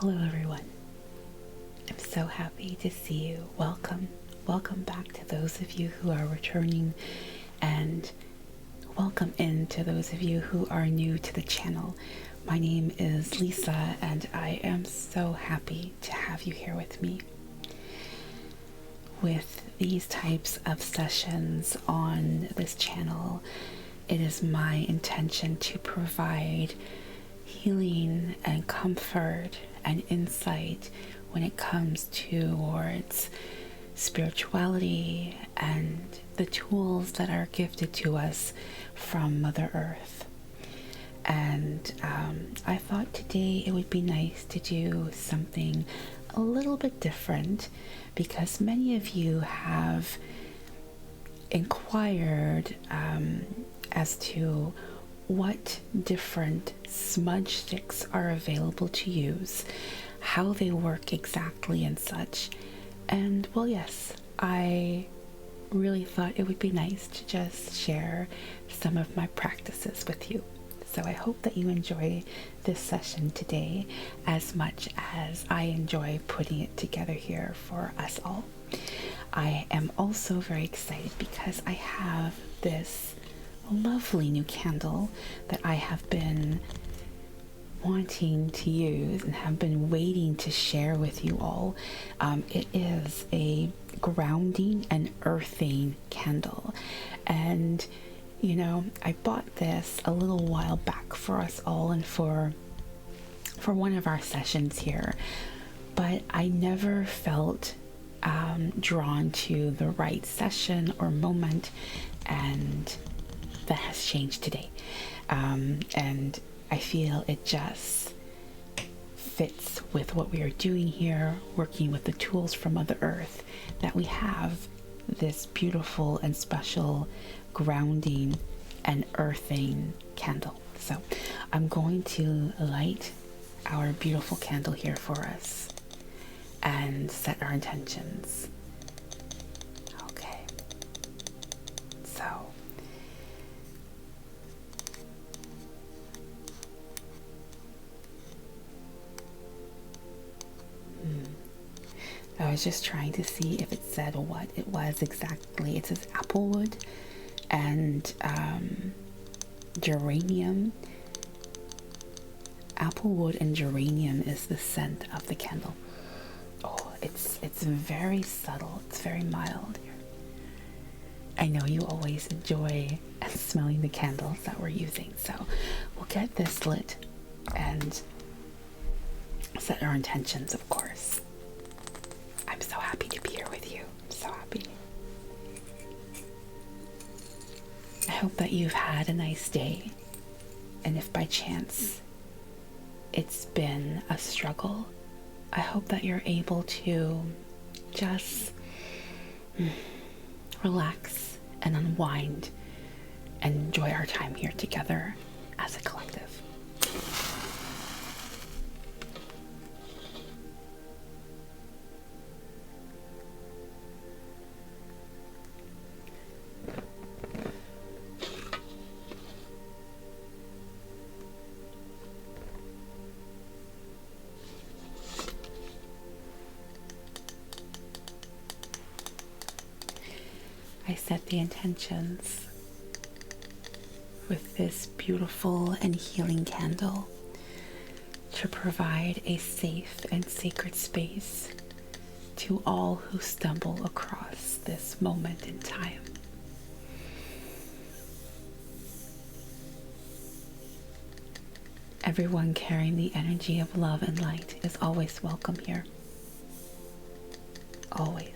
Hello everyone. I'm so happy to see you. Welcome. Welcome back to those of you who are returning, and welcome in to those of you who are new to the channel. My name is Lisa and I am so happy to have you here with me. With these types of sessions on this channel, it is my intention to provide healing and comfort and insight when it comes towards spirituality and the tools that are gifted to us from Mother Earth. And I thought today it would be nice to do something a little bit different, because many of you have inquired as to what different smudge sticks are available to use, how they work exactly and such. And well, yes, I really thought it would be nice to just share some of my practices with you. So I hope that you enjoy this session today as much as I enjoy putting it together here for us all. I am also very excited because I have this lovely new candle that I have been wanting to use and have been waiting to share with you all. It is a grounding and earthing candle, and you know, I bought this a little while back for us all and for one of our sessions here, but I never felt drawn to the right session or moment, and that has changed today. And I feel it just fits with what we are doing here, working with the tools from Mother Earth, that we have this beautiful and special grounding and earthing candle. So I'm going to light our beautiful candle here for us and set our intentions. Okay, so I was just trying to see if it said what it was exactly. It says applewood and geranium. Applewood and geranium is the scent of the candle. Oh, it's very subtle. It's very mild here. I know you always enjoy smelling the candles that we're using, so we'll get this lit and set our intentions, of course. I'm so happy to be here with you. I'm so happy. I hope that you've had a nice day, and if by chance it's been a struggle, I hope that you're able to just relax and unwind and enjoy our time here together as a collective. I set the intentions with this beautiful and healing candle to provide a safe and sacred space to all who stumble across this moment in time. Everyone carrying the energy of love and light is always welcome here. Always.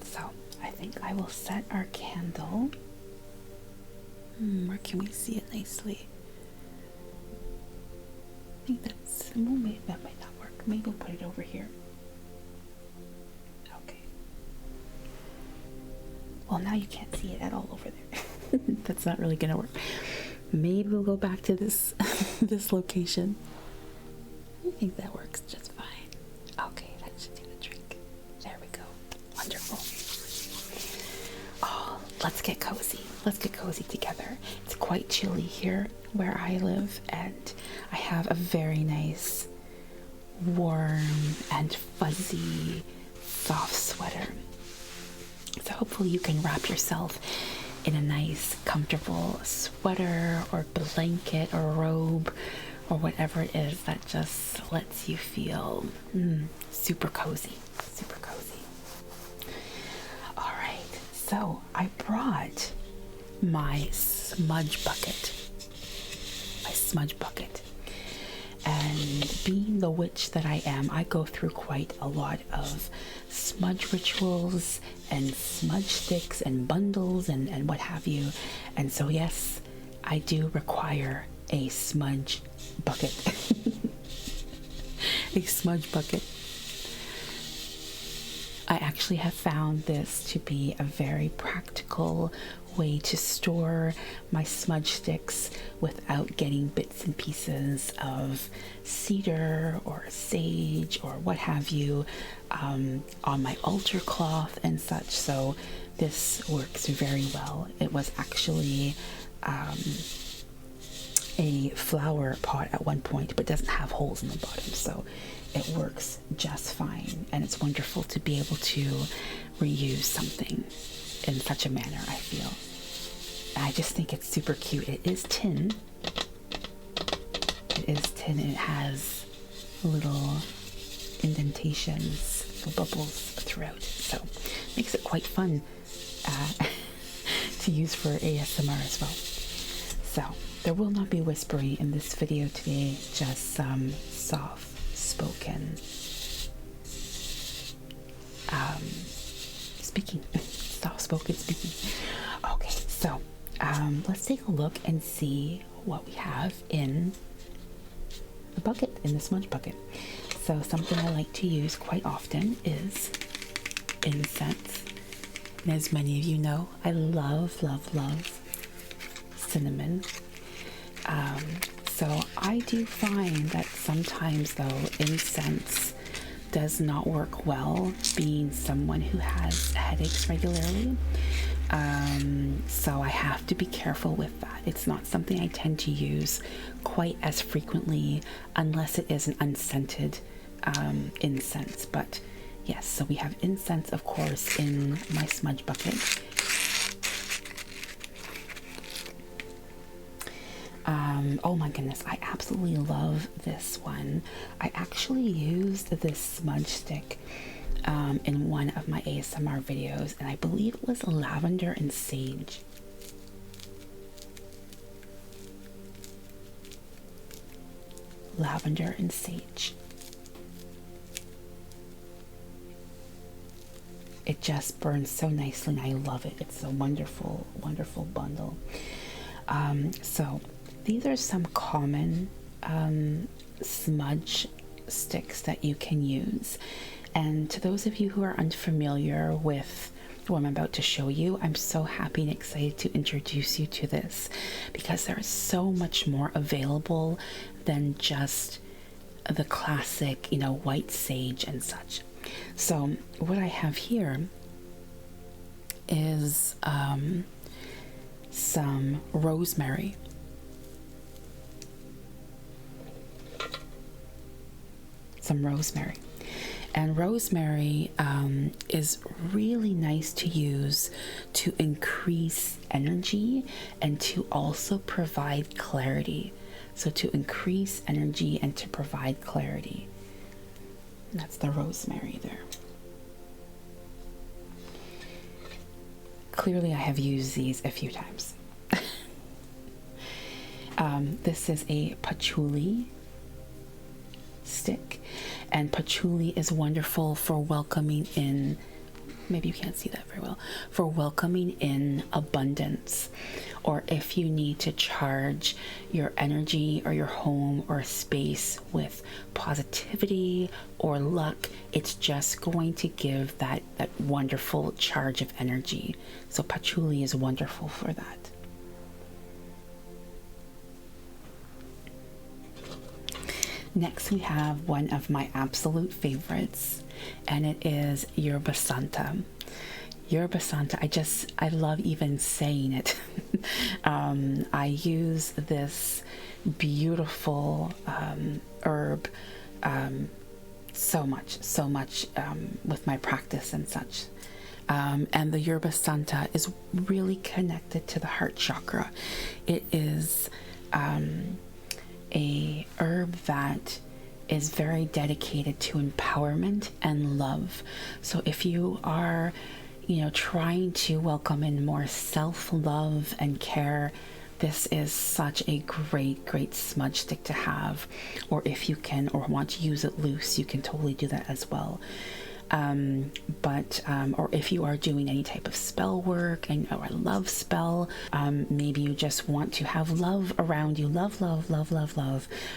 So I think I will set our candle. Where can we see it nicely? I think that's, well, maybe that might not work. Maybe we'll put it over here. Okay. Well, now you can't see it at all over there. That's not really gonna work. Maybe we'll go back to this this location. I think that works just fine. Okay, that should do the trick. There we go. Wonderful. Oh, let's get cozy. Let's get cozy together. It's quite chilly here where I live, and I have a very nice, warm and fuzzy, soft sweater. So hopefully you can wrap yourself in a nice, comfortable sweater or blanket or robe or whatever it is that just lets you feel super cozy, super cozy. All right, so I brought my smudge bucket. And being the witch that I am, I go through quite a lot of smudge rituals and smudge sticks and bundles and what have you. And so, yes, I do require a smudge bucket. A smudge bucket. I actually have found this to be a very practical way to store my smudge sticks without getting bits and pieces of cedar or sage or what have you on my altar cloth and such. So this works very well. It was actually a flower pot at one point, but doesn't have holes in the bottom, so it works just fine. And it's wonderful to be able to reuse something in such a manner, I feel. And I just think it's super cute. It is tin. It is tin, and it has little indentations, little bubbles throughout. So it makes it quite fun to use for ASMR as well. So there will not be whispering in this video today, just some soft-spoken speaking. Soft-spoken speaking. Okay, so let's take a look and see what we have in the bucket, in the smudge bucket. So something I like to use quite often is incense. And as many of you know, I love, love, love cinnamon. So I do find that sometimes, though, incense does not work well, being someone who has headaches regularly. So I have to be careful with that. It's not something I tend to use quite as frequently unless it is an unscented incense. But yes, so we have incense, of course, in my smudge bucket. Oh my goodness, I absolutely love this one. I actually used this smudge stick in one of my ASMR videos, and I believe it was lavender and sage. Lavender and sage. It just burns so nicely, and I love it. It's a wonderful, wonderful bundle. So these are some common smudge sticks that you can use. And to those of you who are unfamiliar with what I'm about to show you, I'm so happy and excited to introduce you to this, because there is so much more available than just the classic, white sage and such. So what I have here is some rosemary. And rosemary is really nice to use to increase energy and to also provide clarity. So to increase energy and to provide clarity. And that's the rosemary there. Clearly I have used these a few times. This is a patchouli stick, and patchouli is wonderful for welcoming in, maybe you can't see that very well, for welcoming in abundance, or if you need to charge your energy or your home or space with positivity or luck. It's just going to give that wonderful charge of energy. So patchouli is wonderful for that. Next, we have one of my absolute favorites, and it is yerba santa. Yerba santa, I love even saying it. I use this beautiful herb, so much with my practice and such. And the yerba santa is really connected to the heart chakra. It is a herb that is very dedicated to empowerment and love. So if you are, trying to welcome in more self-love and care, this is such a great smudge stick to have. Or if you can or want to use it loose, you can totally do that as well. Or if you are doing any type of spell work or a love spell, maybe you just want to have love around you, love,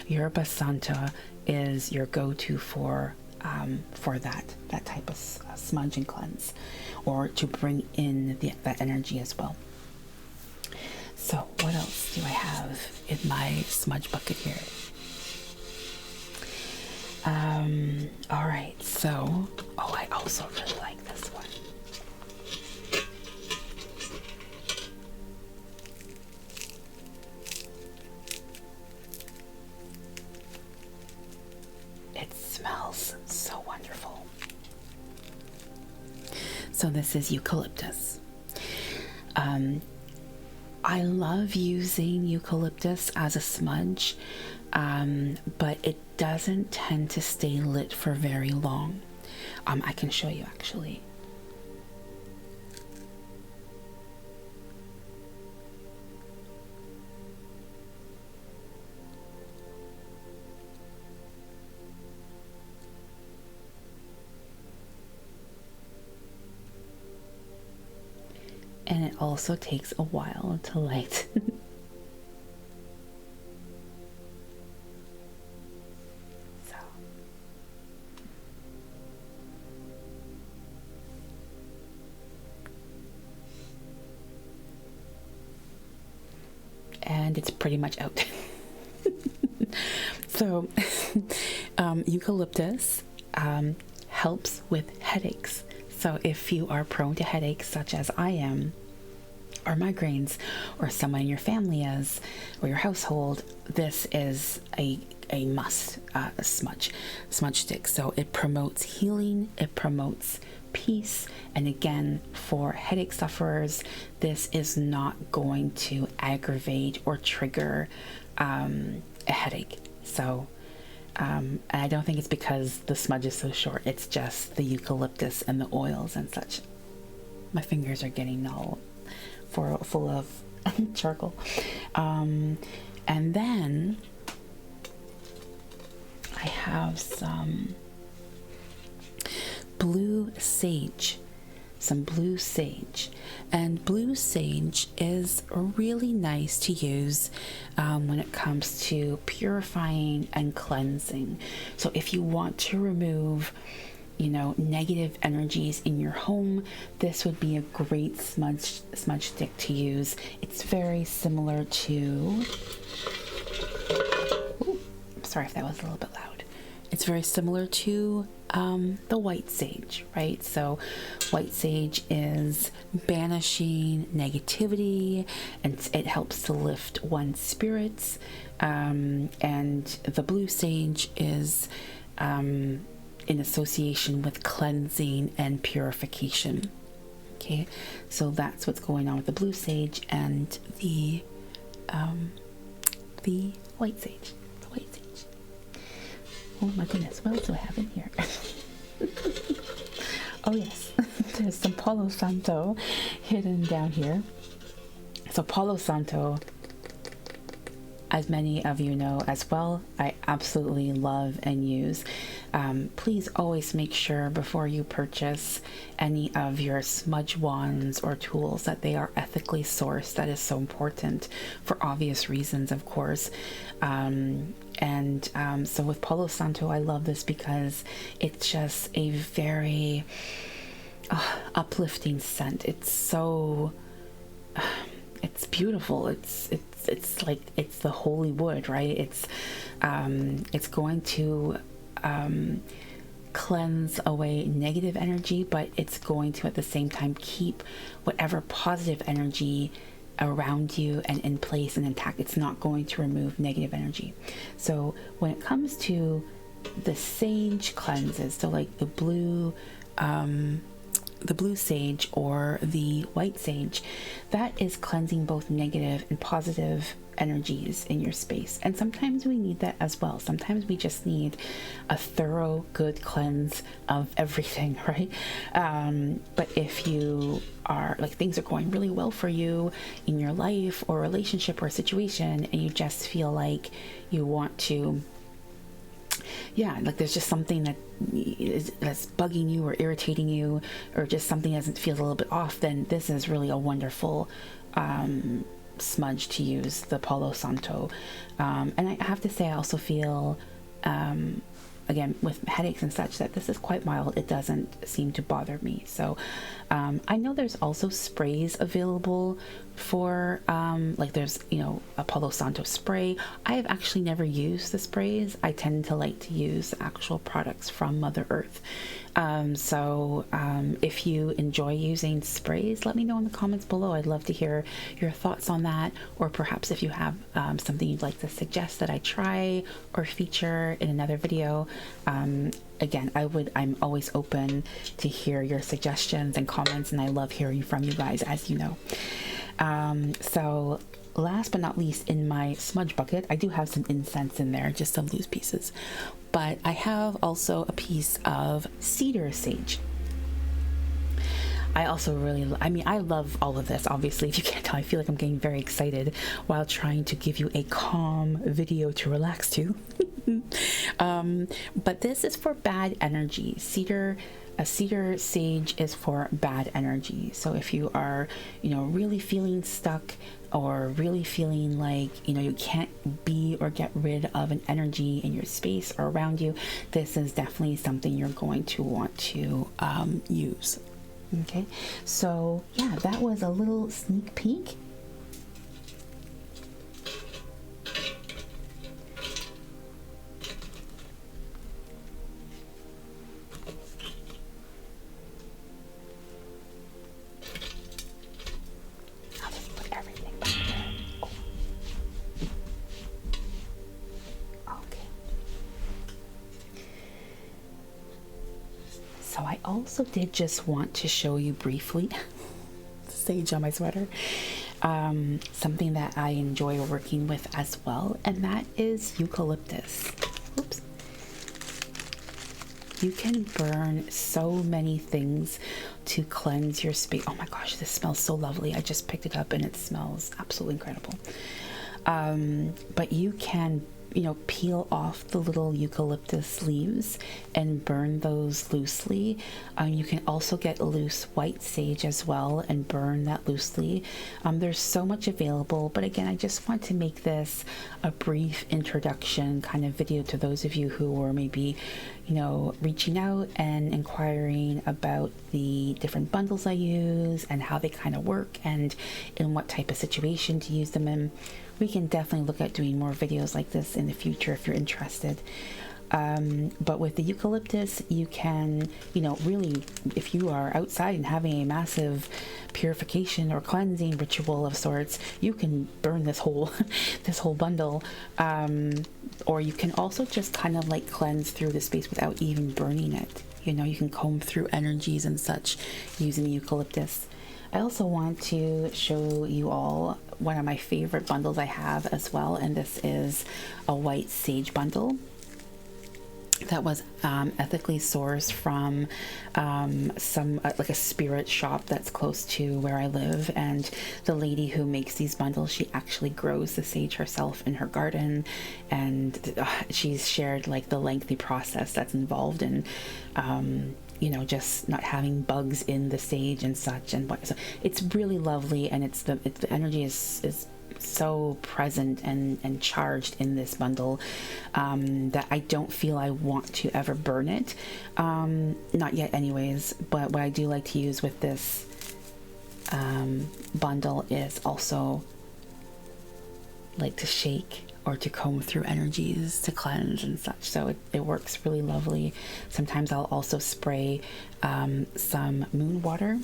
yerba santa is your go-to for that type of smudge and cleanse, or to bring in that energy as well. So what else do I have in my smudge bucket here? All right, so, I also really like this one. It smells so wonderful. So this is eucalyptus. I love using eucalyptus as a smudge, but it doesn't tend to stay lit for very long. I can show you actually. And it also takes a while to light. And it's pretty much out. So eucalyptus helps with headaches. So if you are prone to headaches, such as I am, or migraines, or someone in your family is, or your household, this is a must smudge stick. So it promotes healing, it promotes peace, and again, for headache sufferers, this is not going to aggravate or trigger a headache. So and I don't think it's because the smudge is so short, it's just the eucalyptus and the oils and such. My fingers are getting all full of charcoal. And then I have some blue sage. And blue sage is really nice to use when it comes to purifying and cleansing. So if you want to remove negative energies in your home, this would be a great smudge stick to use. It's very similar to, sorry if that was a little bit loud. It's very similar to the white sage, right? So white sage is banishing negativity, and it helps to lift one's spirits. And the blue sage is in association with cleansing and purification. Okay, so that's what's going on with the blue sage and the white sage. Oh my goodness, what else do I have in here? Oh yes, there's some Palo Santo hidden down here. So Palo Santo, as many of you know as well, I absolutely love and use. Please always make sure before you purchase any of your smudge wands or tools that they are ethically sourced. That is so important for obvious reasons, of course. So with Palo Santo, I love this because it's just a very uplifting scent. It's so it's beautiful. It's like it's the holy wood, right? It's going to cleanse away negative energy, but it's going to at the same time keep whatever positive energy around you and in place and intact. It's not going to remove negative energy. So when it comes to the sage cleanses, so like the blue sage or the white sage, that is cleansing both negative and positive energies in your space. And sometimes we need that as well. Sometimes we just need a thorough, good cleanse of everything, right? But if you are like, things are going really well for you in your life or relationship or situation, and you just feel like you want to, like there's just something that's bugging you or irritating you, or just something that feels a little bit off, then this is really a wonderful smudge to use, the Palo Santo. And I have to say, I also feel, again, with headaches and such, that this is quite mild. It doesn't seem to bother me. So I know there's also sprays available for like there's a Palo Santo spray. I have actually never used the sprays. I tend to like to use the actual products from Mother Earth. So if you enjoy using sprays, let me know in the comments below. I'd love to hear your thoughts on that, or perhaps if you have something you'd like to suggest that I try or feature in another video. Again, I'm always open to hear your suggestions and comments, and I love hearing from you guys, as you know. So last but not least, in my smudge bucket, I do have some incense in there, just some loose pieces, but I have also a piece of cedar sage. I also I love all of this. Obviously, if you can't tell, I feel like I'm getting very excited while trying to give you a calm video to relax to. But this is for bad energy. A cedar sage is for bad energy. So if you are, really feeling stuck, or really feeling like, you can't be or get rid of an energy in your space or around you, this is definitely something you're going to want to use. Okay, so yeah, that was a little sneak peek. I'll just put everything back there. Oh. Okay. So I also did just want to show you briefly sage on my sweater, something that I enjoy working with as well, and that is eucalyptus. Oops. You can burn so many things to cleanse your space. Oh my gosh, this smells so lovely. I just picked it up and it smells absolutely incredible. But you can peel off the little eucalyptus leaves and burn those loosely. You can also get loose white sage as well and burn that loosely. There's so much available, but again, I just want to make this a brief introduction kind of video to those of you who are maybe reaching out and inquiring about the different bundles I use and how they kind of work and in what type of situation to use them in. We can definitely look at doing more videos like this in the future if you're interested. But with the eucalyptus, you can, really, if you are outside and having a massive purification or cleansing ritual of sorts, you can burn this whole this whole bundle. Or you can also just kind of like cleanse through the space without even burning it. You can comb through energies and such using the eucalyptus. I also want to show you all one of my favorite bundles I have as well, and this is a white sage bundle that was ethically sourced from some like a spirit shop that's close to where I live. And the lady who makes these bundles, she actually grows the sage herself in her garden, and she's shared like the lengthy process that's involved in just not having bugs in the sage and such. And so it's really lovely, and the energy is so present and charged in this bundle that I don't feel I want to ever burn it, not yet anyways. But what I do like to use with this bundle is also like to shake or to comb through energies to cleanse and such. So it works really lovely. Sometimes I'll also spray some moon water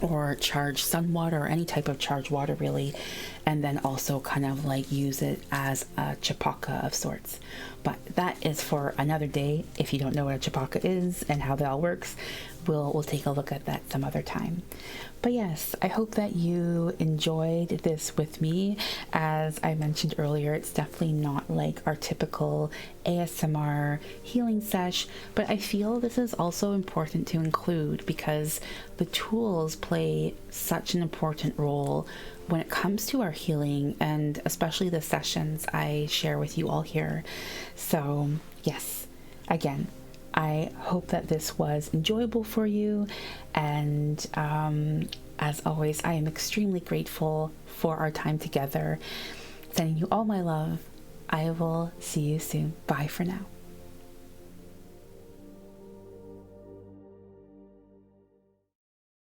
or charged sun water or any type of charged water really, and then also kind of like use it as a chipaka of sorts. But that is for another day. If you don't know what a chipaka is and how that all works, we'll take a look at that some other time. But yes, I hope that you enjoyed this with me. As I mentioned earlier, it's definitely not like our typical ASMR healing sesh, but I feel this is also important to include because the tools play such an important role when it comes to our healing, and especially the sessions I share with you all here. So yes, again, I hope that this was enjoyable for you, and as always, I am extremely grateful for our time together. Sending you all my love. I will see you soon. Bye for now.